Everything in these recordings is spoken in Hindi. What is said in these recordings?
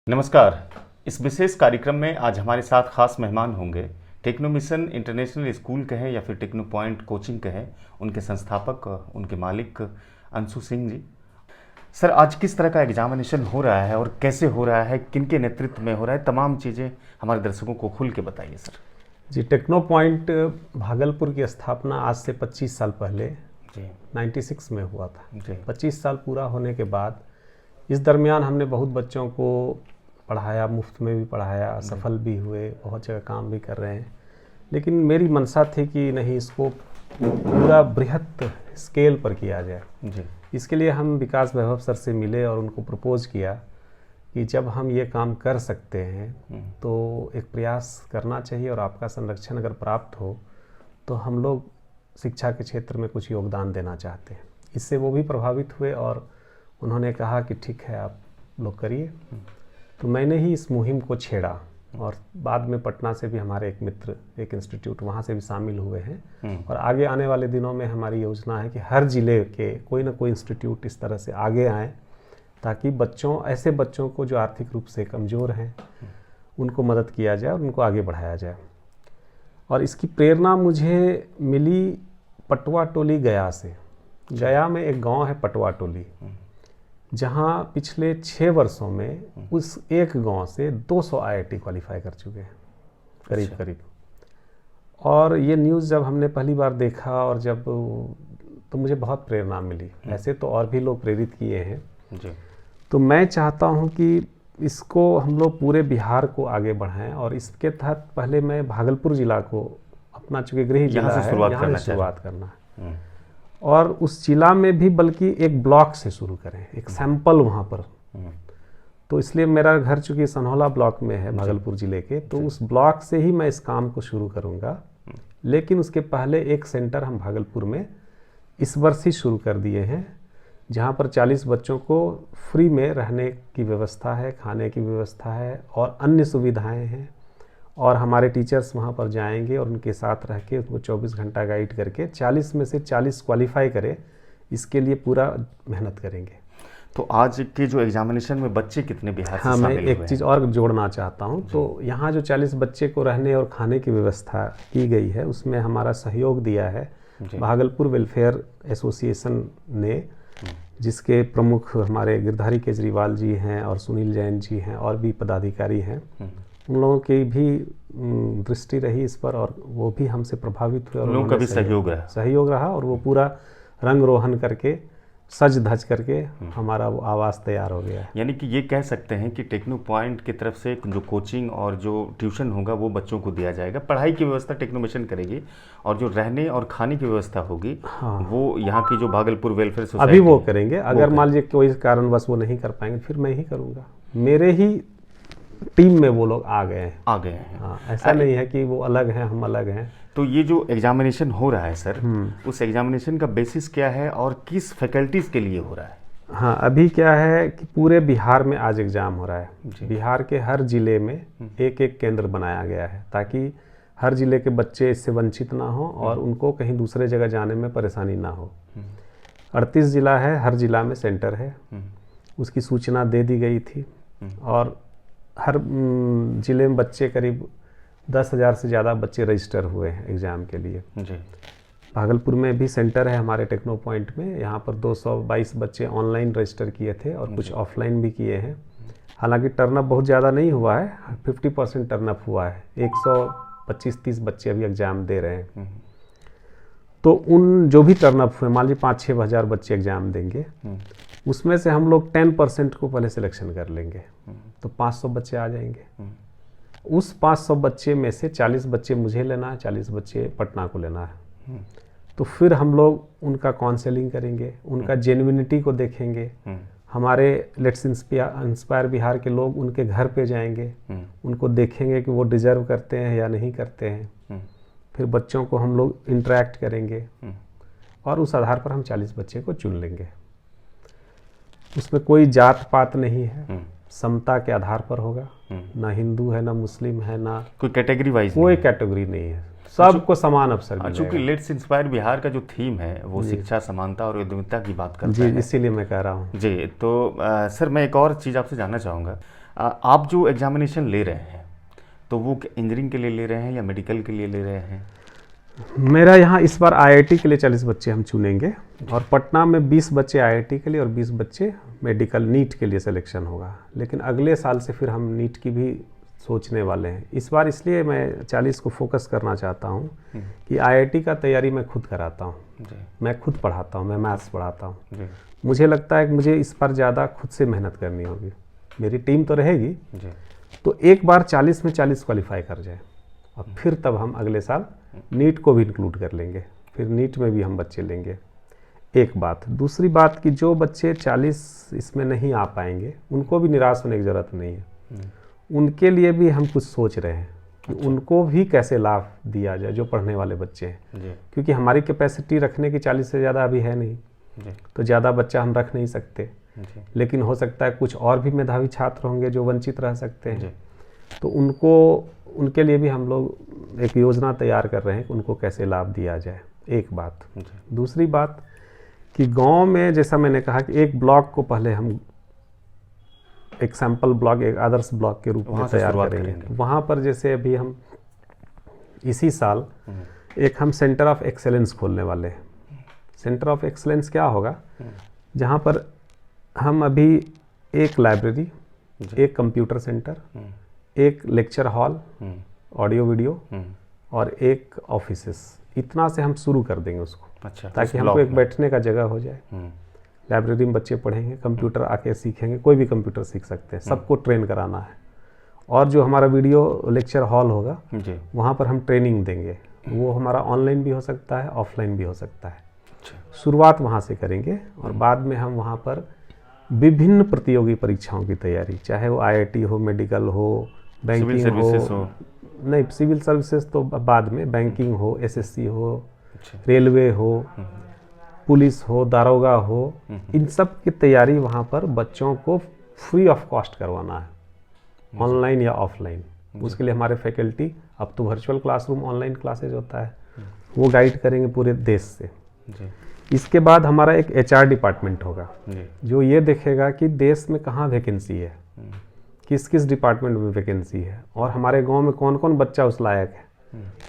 नमस्कार। इस विशेष कार्यक्रम में आज हमारे साथ खास मेहमान होंगे। टेक्नो मिशन इंटरनेशनल स्कूल कहें या फिर टेक्नो पॉइंट कोचिंग कहें, उनके संस्थापक, उनके मालिक अंशु सिंह जी। सर, आज किस तरह का एग्जामिनेशन हो रहा है और कैसे हो रहा है, किनके नेतृत्व में हो रहा है, तमाम चीज़ें हमारे दर्शकों को खुल के बताइए सर। जी, टेक्नो पॉइंट भागलपुर की स्थापना आज से 25 साल पहले जी 96 में हुआ था। जी 25 साल पूरा होने के बाद इस दरमियान हमने बहुत बच्चों को पढ़ाया, मुफ्त में भी पढ़ाया, सफल भी हुए, बहुत जगह काम भी कर रहे हैं। लेकिन मेरी मंशा थी कि नहीं, इसको पूरा बृहत स्केल पर किया जाए। जी इसके लिए हम विकास वैभव सर से मिले और उनको प्रपोज किया कि जब हम ये काम कर सकते हैं तो एक प्रयास करना चाहिए, और आपका संरक्षण अगर प्राप्त हो तो हम लोग शिक्षा के क्षेत्र में कुछ योगदान देना चाहते हैं। इससे वो भी प्रभावित हुए और उन्होंने कहा कि ठीक है, आप लोग करिए। तो मैंने ही इस मुहिम को छेड़ा, और बाद में पटना से भी हमारे एक मित्र, एक इंस्टीट्यूट वहाँ से भी शामिल हुए हैं। और आगे आने वाले दिनों में हमारी योजना है कि हर ज़िले के कोई ना कोई इंस्टीट्यूट इस तरह से आगे आएँ, ताकि ऐसे बच्चों को जो आर्थिक रूप से कमज़ोर हैं उनको मदद किया जाए और उनको आगे बढ़ाया जाए। और इसकी प्रेरणा मुझे मिली पटवा टोली गया से। गया में एक गांव है पटवा टोली, जहां पिछले 6 वर्षों में उस एक गांव से 200 आईआईटी क्वालिफाई कर चुके हैं करीब करीब। और ये न्यूज़ जब हमने पहली बार देखा और जब तो मुझे बहुत प्रेरणा मिली। ऐसे तो और भी लोग प्रेरित किए हैं जी। तो मैं चाहता हूं कि इसको हम लोग पूरे बिहार को आगे बढ़ाएं। और इसके तहत पहले मैं भागलपुर जिला को अपना, चूँकि गृह जिला है, यहाँ से शुरुआत करना है। और उस जिला में भी बल्कि एक ब्लॉक से शुरू करें, एक सैंपल वहाँ पर। तो इसलिए मेरा घर चूँकि सनहौला ब्लॉक में है भागलपुर ज़िले के, तो उस ब्लॉक से ही मैं इस काम को शुरू करूँगा। लेकिन उसके पहले एक सेंटर हम भागलपुर में इस वर्ष ही शुरू कर दिए हैं, जहाँ पर 40 बच्चों को फ्री में रहने की व्यवस्था है, खाने की व्यवस्था है और अन्य सुविधाएं हैं। और हमारे टीचर्स वहाँ पर जाएंगे और उनके साथ रह के उनको 24 घंटा गाइड करके 40 में से 40 क्वालिफाई करें, इसके लिए पूरा मेहनत करेंगे। तो आज के जो एग्जामिनेशन में बच्चे कितने बिहार से हाँ, मैं शामिल एक हुए चीज़ और जोड़ना चाहता हूँ। तो यहाँ जो 40 बच्चे को रहने और खाने की व्यवस्था की गई है, उसमें हमारा सहयोग दिया है भागलपुर वेलफेयर एसोसिएशन ने, जिसके प्रमुख हमारे गिरधारी केजरीवाल जी हैं और सुनील जैन जी हैं और भी पदाधिकारी हैं। उन लोगों की भी दृष्टि रही इस पर और वो भी हमसे प्रभावित हुए और उन लोगों का भी सहयोग रहा और वो पूरा रंग रोहन करके, सज धज करके हमारा वो आवाज़ तैयार हो गया है। यानी कि ये कह सकते हैं कि टेक्नो पॉइंट की तरफ से जो कोचिंग और जो ट्यूशन होगा वो बच्चों को दिया जाएगा। पढ़ाई की व्यवस्था टेक्नो मिशन करेगी और जो रहने और खाने की व्यवस्था होगी वो यहाँ की जो भागलपुर वेलफेयर सोसाइटी अभी वो करेंगे। अगर मान लीजिए कोई कारणवश वो नहीं कर पाएंगे, फिर मैं ही करूँगा। मेरे ही टीम में वो लोग आ गए हैं। हाँ, ऐसा नहीं है कि वो अलग हैं, हम अलग हैं। तो ये जो एग्जामिनेशन हो रहा है सर, उस एग्जामिनेशन का बेसिस क्या है और किस फैकल्टीज के लिए हो रहा है? हाँ, अभी क्या है कि पूरे बिहार में आज एग्ज़ाम हो रहा है। बिहार के हर जिले में एक एक केंद्र बनाया गया है, ताकि हर जिले के बच्चे इससे वंचित ना हो और उनको कहीं दूसरे जगह जाने में परेशानी ना हो। 38 जिला है, हर जिला में सेंटर है। उसकी सूचना दे दी गई थी और हर जिले में बच्चे करीब 10,000 से ज़्यादा बच्चे रजिस्टर हुए हैं एग्ज़ाम के लिए। जी। भागलपुर में भी सेंटर है हमारे टेक्नो पॉइंट में। यहाँ पर 222 बच्चे ऑनलाइन रजिस्टर किए थे और कुछ ऑफलाइन भी किए हैं। हालांकि टर्नअप बहुत ज़्यादा नहीं हुआ है, 50% टर्नअप हुआ है। 125-30 बच्चे अभी एग्ज़ाम दे रहे हैं। तो उन जो भी टर्नअप हुए, मान लीजिए 5-6 हज़ार बच्चे एग्ज़ाम देंगे, उसमें से हम लोग 10% को पहले सिलेक्शन कर लेंगे, तो 500 बच्चे आ जाएंगे। उस 500 बच्चे में से 40 बच्चे मुझे लेना है, 40 बच्चे पटना को लेना है। तो फिर हम लोग उनका काउंसलिंग करेंगे, उनका जेन्युइनिटी को देखेंगे। हमारे लेट्स इंस्पायर बिहार के लोग उनके घर पे जाएंगे, उनको देखेंगे कि वो डिजर्व करते हैं या नहीं करते हैं। फिर बच्चों को हम लोग इंटरेक्ट करेंगे और उस आधार पर हम 40 बच्चे को चुन लेंगे। उसमें कोई जात पात नहीं है, समता के आधार पर होगा। ना हिंदू है, ना मुस्लिम है, ना कोई कैटेगरी वाइज, कोई कैटेगरी नहीं है, सबको समान अवसर मिलेगा। चूंकि लेट्स इंस्पायर बिहार का जो थीम है वो शिक्षा, समानता और उद्यमिता की बात करता जी, है। इसीलिए मैं कह रहा हूँ। जी, तो सर मैं एक और चीज़ आपसे जानना चाहूँगा। आप जो एग्जामिनेशन ले रहे हैं तो वो इंजीनियरिंग के लिए ले रहे हैं या मेडिकल के लिए ले रहे हैं? मेरा यहाँ इस बार आईआईटी के लिए 40 बच्चे हम चुनेंगे और पटना में 20 बच्चे आईआईटी के लिए और 20 बच्चे मेडिकल नीट के लिए सिलेक्शन होगा। लेकिन अगले साल से फिर हम नीट की भी सोचने वाले हैं। इस बार इसलिए मैं 40 को फोकस करना चाहता हूँ कि आईआईटी का तैयारी मैं खुद कराता हूँ, मैं खुद पढ़ाता हूँ, मैं मैथ्स पढ़ाता हूँ। मुझे लगता है कि मुझे इस पर ज़्यादा खुद से मेहनत करनी होगी। मेरी टीम तो रहेगी, तो एक बार 40 में 40 क्वालिफाई कर जाए और फिर तब हम अगले साल नीट को भी इंक्लूड कर लेंगे, फिर नीट में भी हम बच्चे लेंगे। एक बात। दूसरी बात कि जो बच्चे 40 इसमें नहीं आ पाएंगे उनको भी निराश होने की ज़रूरत नहीं है। उनके लिए भी हम कुछ सोच रहे हैं कि उनको भी कैसे लाभ दिया जाए, जो पढ़ने वाले बच्चे हैं। क्योंकि हमारी कैपेसिटी रखने की 40 से ज़्यादा अभी है नहीं, तो ज़्यादा बच्चा हम रख नहीं सकते। लेकिन हो सकता है कुछ और भी मेधावी छात्र होंगे जो वंचित रह सकते हैं, तो उनके लिए भी हम लोग एक योजना तैयार कर रहे हैं कि उनको कैसे लाभ दिया जाए। एक बात। दूसरी बात कि गांव में जैसा मैंने कहा कि एक ब्लॉक को पहले हम एक सैंपल ब्लॉक, एक आदर्श ब्लॉक के रूप में तैयार करेंगे। वहाँ पर जैसे अभी हम इसी साल एक हम सेंटर ऑफ एक्सेलेंस खोलने वाले हैं। सेंटर ऑफ एक्सेलेंस क्या होगा? जहाँ पर हम अभी एक लाइब्रेरी, एक कंप्यूटर सेंटर, एक लेक्चर हॉल, ऑडियो वीडियो और एक ऑफिसेस, इतना से हम शुरू कर देंगे उसको। अच्छा, ताकि हमको एक बैठने का जगह हो जाए। लाइब्रेरी में बच्चे पढ़ेंगे, कंप्यूटर आके सीखेंगे, कोई भी कंप्यूटर सीख सकते हैं, सबको ट्रेन कराना है। और जो हमारा वीडियो लेक्चर हॉल होगा वहाँ पर हम ट्रेनिंग देंगे, वो हमारा ऑनलाइन भी हो सकता है, ऑफलाइन भी हो सकता है। शुरुआत वहाँ से करेंगे और बाद में हम वहाँ पर विभिन्न प्रतियोगी परीक्षाओं की तैयारी, चाहे वो आईआईटी हो, मेडिकल हो, बैंकिंग हो, नहीं सिविल सर्विसेज तो बाद में, बैंकिंग हो, एसएससी हो, रेलवे हो, पुलिस हो, दारोगा हो, इन सब की तैयारी वहाँ पर बच्चों को फ्री ऑफ कॉस्ट करवाना है, ऑनलाइन या ऑफलाइन। उसके लिए हमारे फैकल्टी, अब तो वर्चुअल क्लासरूम ऑनलाइन क्लासेज होता है, वो गाइड करेंगे पूरे देश से। इसके बाद हमारा एक एचआर डिपार्टमेंट होगा जो ये देखेगा कि देश में कहाँ वैकेंसी है, किस किस डिपार्टमेंट में वैकेंसी है और हमारे गांव में कौन कौन बच्चा उस लायक है,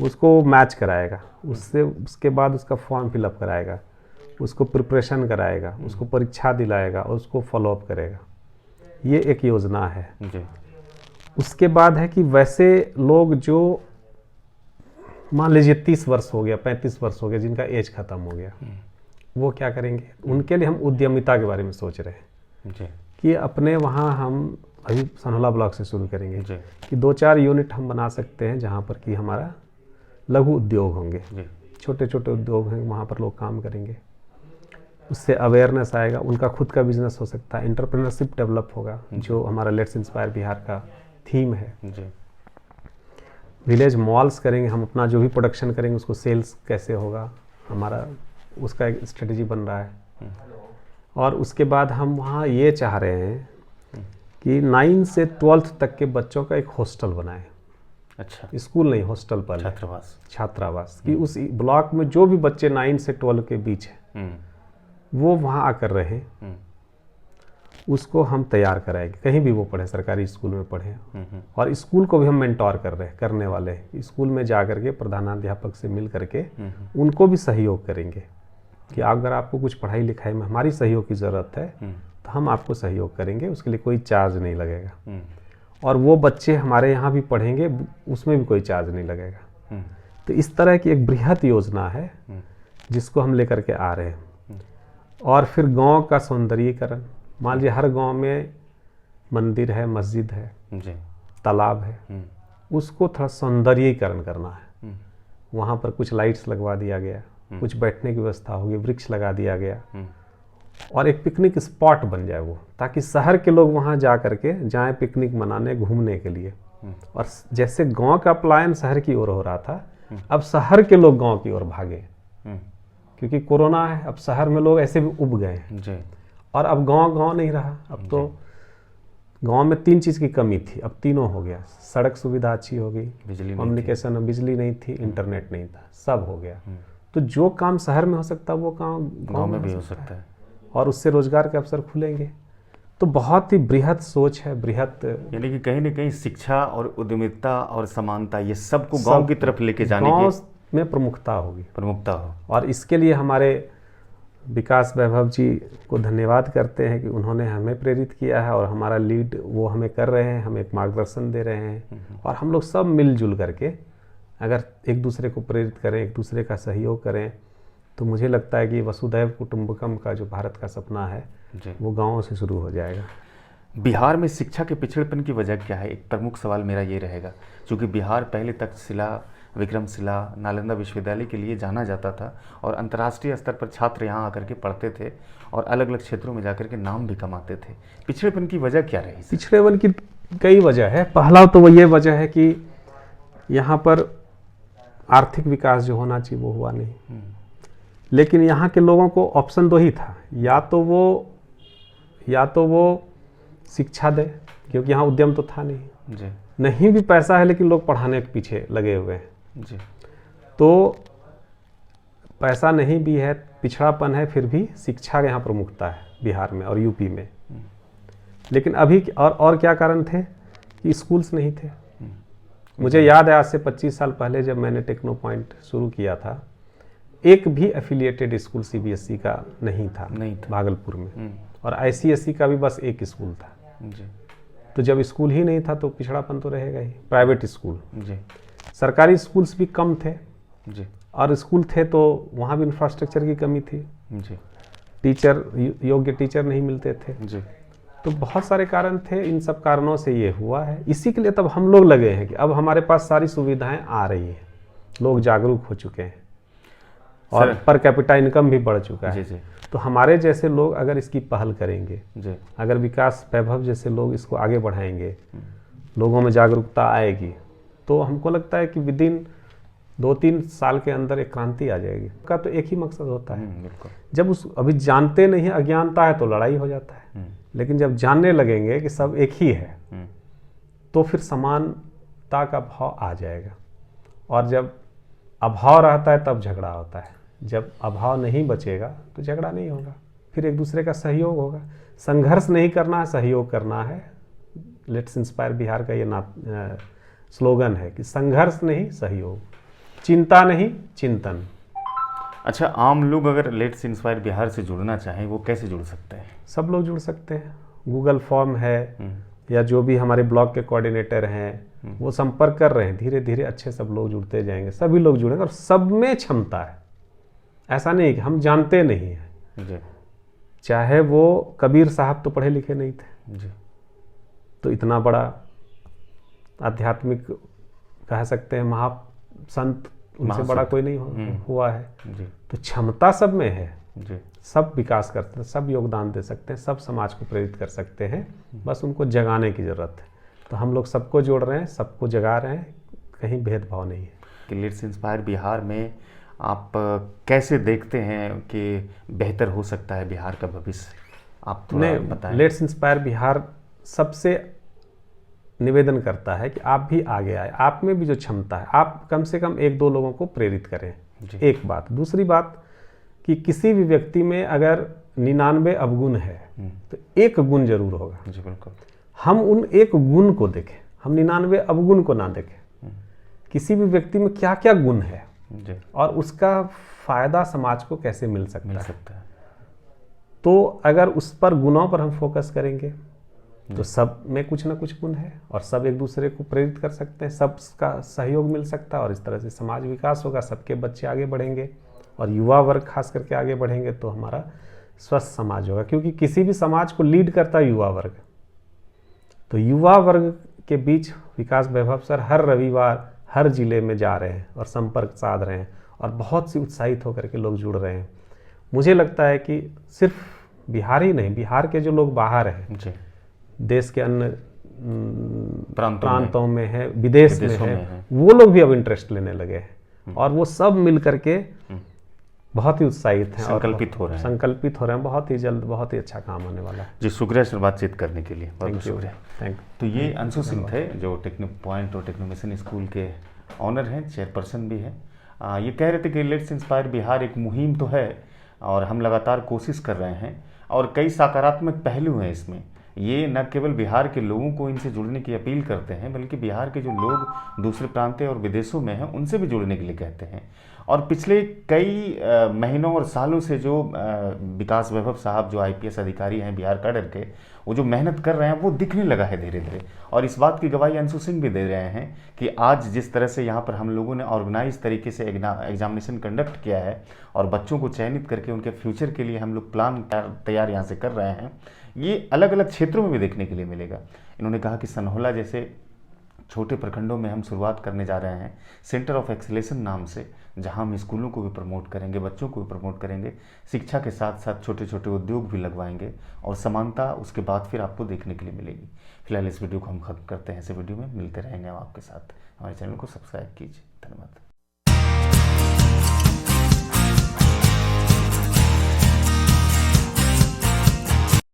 उसको मैच कराएगा। उसके बाद उसका फॉर्म फिलअप कराएगा, उसको प्रिपरेशन कराएगा, उसको परीक्षा दिलाएगा और उसको फॉलोअप करेगा। ये एक योजना है। उसके बाद है कि वैसे लोग जो मान लीजिए 30 वर्ष हो गया, 35 वर्ष हो गया, जिनका एज खत्म हो गया, वो क्या करेंगे? उनके लिए हम उद्यमिता के बारे में सोच रहे हैं कि अपने वहाँ हम अभी सनहौला ब्लॉक से शुरू करेंगे कि 2-4 यूनिट हम बना सकते हैं जहाँ पर कि हमारा लघु उद्योग होंगे, छोटे छोटे उद्योग हैं, वहाँ पर लोग काम करेंगे। उससे अवेयरनेस आएगा, उनका खुद का बिजनेस हो सकता है, एंटरप्रेन्योरशिप डेवलप होगा, जो हमारा लेट्स इंस्पायर बिहार का थीम है। विलेज मॉल्स करेंगे हम, अपना जो भी प्रोडक्शन करेंगे उसको सेल्स कैसे होगा, हमारा उसका एक स्ट्रेटजी बन रहा है। और उसके बाद हम वहाँ ये चाह रहे हैं कि 9 से 12th तक के बच्चों का एक हॉस्टल बनाएं। अच्छा, स्कूल नहीं, हॉस्टल पर, छात्रावास कि उस ब्लॉक में जो भी बच्चे 9 से 12 के बीच है वो वहाँ आकर रहे, उसको हम तैयार कराएंगे, कहीं भी वो पढ़े, सरकारी स्कूल में पढ़े। और स्कूल को भी हम मेंटोर करने वाले हैं। स्कूल में जा करके प्रधानाध्यापक से मिल करके उनको भी सहयोग करेंगे कि अगर आपको कुछ पढ़ाई लिखाई में हमारी सहयोग की ज़रूरत है तो हम आपको सहयोग करेंगे, उसके लिए कोई चार्ज नहीं लगेगा। और वो बच्चे हमारे यहाँ भी पढ़ेंगे, उसमें भी कोई चार्ज नहीं लगेगा। तो इस तरह की एक बृहद योजना है जिसको हम लेकर के आ रहे हैं। और फिर गांव का सौंदर्यीकरण, मान लीजिए हर गांव में मंदिर है, मस्जिद है, तालाब है, उसको थोड़ा सौंदर्यीकरण करना है। वहाँ पर कुछ लाइट्स लगवा दिया गया, कुछ बैठने की व्यवस्था होगी, वृक्ष लगा दिया गया और एक पिकनिक स्पॉट बन जाए वो, ताकि शहर के लोग वहाँ जा करके जाएं पिकनिक मनाने, घूमने के लिए। और जैसे गांव का पलायन शहर की ओर हो रहा था, अब शहर के लोग गांव की ओर भागे, क्योंकि कोरोना है, अब शहर में लोग ऐसे भी उब गए हैं। और अब गांव नहीं रहा, अब तो गांव में 3 चीज़ की कमी थी, अब तीनों हो गया। सड़क सुविधा अच्छी हो गई, कम्युनिकेशन, बिजली नहीं थी, इंटरनेट नहीं था, सब हो गया। तो जो काम शहर में हो सकता है वो काम गांव में भी हो सकता है और उससे रोजगार के अवसर खुलेंगे। तो बहुत ही बृहद सोच है, बृहद, यानी कि कहीं ना कहीं शिक्षा और उद्यमिता और समानता ये सबको गांव की तरफ लेके जाने की गांव में प्रमुखता होगी, प्रमुखता हो। और इसके लिए हमारे विकास वैभव जी को धन्यवाद करते हैं कि उन्होंने हमें प्रेरित किया है और हमारा लीड वो हमें कर रहे हैं, हमें एक मार्गदर्शन दे रहे हैं। और हम लोग सब मिलजुल करके अगर एक दूसरे को प्रेरित करें, एक दूसरे का सहयोग करें, तो मुझे लगता है कि वसुधैव कुटुंबकम का जो भारत का सपना है वो गाँवों से शुरू हो जाएगा। बिहार में शिक्षा के पिछड़ेपन की वजह क्या है? एक प्रमुख सवाल मेरा ये रहेगा, क्योंकि बिहार पहले तक्षशिला, विक्रमशिला, नालंदा विश्वविद्यालय के लिए जाना जाता था और अंतर्राष्ट्रीय स्तर पर छात्र यहाँ आकर के पढ़ते थे और अलग अलग क्षेत्रों में जाकर के नाम भी कमाते थे। पिछड़ेपन की वजह क्या रही? पिछड़ेपन की कई वजह है। पहला तो वो ये वजह है कि यहाँ पर आर्थिक विकास जो होना चाहिए वो हुआ नहीं। लेकिन यहाँ के लोगों को ऑप्शन दो ही था, या तो वो शिक्षा दे, क्योंकि यहाँ उद्यम तो था नहीं जी। नहीं भी पैसा है लेकिन लोग पढ़ाने के पीछे लगे हुए हैं जी। तो पैसा नहीं भी है, पिछड़ापन है, फिर भी शिक्षा यहाँ प्रमुखता है बिहार में और यूपी में। लेकिन अभी और क्या कारण थे कि स्कूल्स नहीं थे। मुझे याद है आज से 25 साल पहले जब मैंने टेक्नो पॉइंट शुरू किया था, एक भी एफिलिएटेड स्कूल सीबीएसई का नहीं था भागलपुर में, और आईसीएसई का भी बस एक स्कूल था। जी। तो जब स्कूल ही नहीं था तो पिछड़ापन तो रहेगा ही। प्राइवेट स्कूल, जी। सरकारी स्कूल्स भी कम थे, जी। और स्कूल थे तो वहाँ भी इंफ्रास्ट्रक्चर की कमी थी। जी। टीचर, योग्य टीचर नहीं मिलते थे। जी। तो बहुत सारे कारण थे, इन सब कारणों से ये हुआ है। इसी के लिए तब हम लोग लगे हैं कि अब हमारे पास सारी सुविधाएं आ रही हैं, लोग जागरूक हो चुके हैं और पर कैपिटा इनकम भी बढ़ चुका है। जी। तो हमारे जैसे लोग अगर इसकी पहल करेंगे, जी। अगर विकास वैभव जैसे लोग इसको आगे बढ़ाएंगे, लोगों में जागरूकता आएगी, तो हमको लगता है कि विदिन 2-3 साल के अंदर एक क्रांति आ जाएगी। का तो एक ही मकसद होता है, जब अभी जानते नहीं है, अज्ञानता है तो लड़ाई हो जाता है। लेकिन जब जानने लगेंगे कि सब एक ही है, तो फिर समानता का भाव आ जाएगा। और जब अभाव रहता है तब झगड़ा होता है, जब अभाव नहीं बचेगा तो झगड़ा नहीं होगा, फिर एक दूसरे का सहयोग होगा। संघर्ष नहीं करना है, सहयोग करना है। लेट्स इंस्पायर बिहार का ये स्लोगन है कि संघर्ष नहीं सहयोग, चिंता नहीं चिंतन। अच्छा, आम लोग अगर लेट्स इंस्पायर बिहार से जुड़ना चाहें वो कैसे जुड़ सकते हैं? सब लोग जुड़ सकते हैं। गूगल फॉर्म है, या जो भी हमारे ब्लॉक के कोऑर्डिनेटर हैं वो संपर्क कर रहे हैं। धीरे धीरे अच्छे सब लोग जुड़ते जाएंगे, सभी लोग जुड़ेंगे, और सब में क्षमता है। ऐसा नहीं कि हम जानते नहीं हैं। जी। चाहे वो कबीर साहब तो पढ़े लिखे नहीं थे जी, तो इतना बड़ा आध्यात्मिक कह सकते हैं महासंत, उनसे बड़ा कोई नहीं हुआ है। जी। तो क्षमता सब में है। जी। सब विकास करते हैं, सब योगदान दे सकते हैं, सब समाज को प्रेरित कर सकते हैं, बस उनको जगाने की ज़रूरत है। तो हम लोग सबको जोड़ रहे हैं, सबको जगा रहे हैं, कहीं भेदभाव नहीं है। कि लेट्स इंस्पायर बिहार में आप कैसे देखते हैं कि बेहतर हो सकता है बिहार का भविष्य? आप थोड़ा बताएं। लेट्स इंस्पायर बिहार सबसे निवेदन करता है कि आप भी आगे आए, आप में भी जो क्षमता है, आप कम से कम 1-2 लोगों को प्रेरित करें। एक बात। दूसरी बात कि किसी भी व्यक्ति में अगर 99 अवगुण है तो एक गुण जरूर होगा। जी बिल्कुल। हम उन एक गुण को देखें, हम 99 अवगुण को ना देखें। किसी भी व्यक्ति में क्या क्या गुण है जी, और उसका फायदा समाज को कैसे मिल सकता है। तो अगर उस पर गुणों पर हम फोकस करेंगे तो सब में कुछ ना कुछ गुण है और सब एक दूसरे को प्रेरित कर सकते हैं, सबका सहयोग मिल सकता है और इस तरह से समाज विकास होगा, सबके बच्चे आगे बढ़ेंगे और युवा वर्ग खास करके आगे बढ़ेंगे तो हमारा स्वस्थ समाज होगा। क्योंकि किसी भी समाज को लीड करता है युवा वर्ग। तो युवा वर्ग के बीच विकास वैभव सर हर रविवार हर जिले में जा रहे हैं और संपर्क साध रहे हैं और बहुत सी उत्साहित होकर के लोग जुड़ रहे हैं। मुझे लगता है कि सिर्फ बिहार ही नहीं, बिहार के जो लोग बाहर हैं जी, देश के अन्य प्रांतों में है, विदेश में है, वो लोग भी अब इंटरेस्ट लेने लगे हैं और वो सब मिल करके बहुत ही उत्साहित हैं, संकल्पित हो रहे हैं। बहुत ही जल्द बहुत ही अच्छा काम होने वाला है जी। शुक्रिया सर बातचीत करने के लिए, बहुत शुक्रिया। Thank you. तो ये अंशु सिंह थे जो टेक्नो पॉइंट और टेक्नो मिशन स्कूल के ऑनर हैं, चेयरपर्सन भी हैं। ये कह रहे थे कि लेट्स इंस्पायर बिहार एक मुहिम तो है और हम लगातार कोशिश कर रहे हैं और कई सकारात्मक पहलू हैं इसमें, ये न केवल बिहार के लोगों को इनसे जुड़ने की अपील करते हैं, बल्कि बिहार के जो लोग दूसरे प्रांत और विदेशों में हैं उनसे भी जुड़ने के लिए कहते हैं। और पिछले कई महीनों और सालों से जो विकास वैभव साहब जो आईपीएस अधिकारी हैं बिहार कैडर के, वो जो मेहनत कर रहे हैं वो दिखने लगा है धीरे धीरे। और इस बात की गवाही अंशु सिंह भी दे रहे हैं कि आज जिस तरह से यहाँ पर हम लोगों ने ऑर्गेनाइज तरीके से एग्जामिनेशन कंडक्ट किया है और बच्चों को चयनित करके उनके फ्यूचर के लिए हम लोग प्लान तैयार यहाँ से कर रहे हैं, ये अलग अलग क्षेत्रों में भी देखने के लिए मिलेगा। इन्होंने कहा कि सनहोला जैसे छोटे प्रखंडों में हम शुरुआत करने जा रहे हैं सेंटर ऑफ एक्सीलेशन नाम से, जहां हम स्कूलों को भी प्रमोट करेंगे, बच्चों को भी प्रमोट करेंगे, शिक्षा के साथ साथ छोटे छोटे उद्योग भी लगवाएंगे और समानता उसके बाद फिर आपको देखने के लिए मिलेगी। फिलहाल इस वीडियो को हम खत्म करते हैं। ऐसे वीडियो में मिलते रहेंगे हम आपके साथ। हमारे चैनल को सब्सक्राइब कीजिए। धन्यवाद।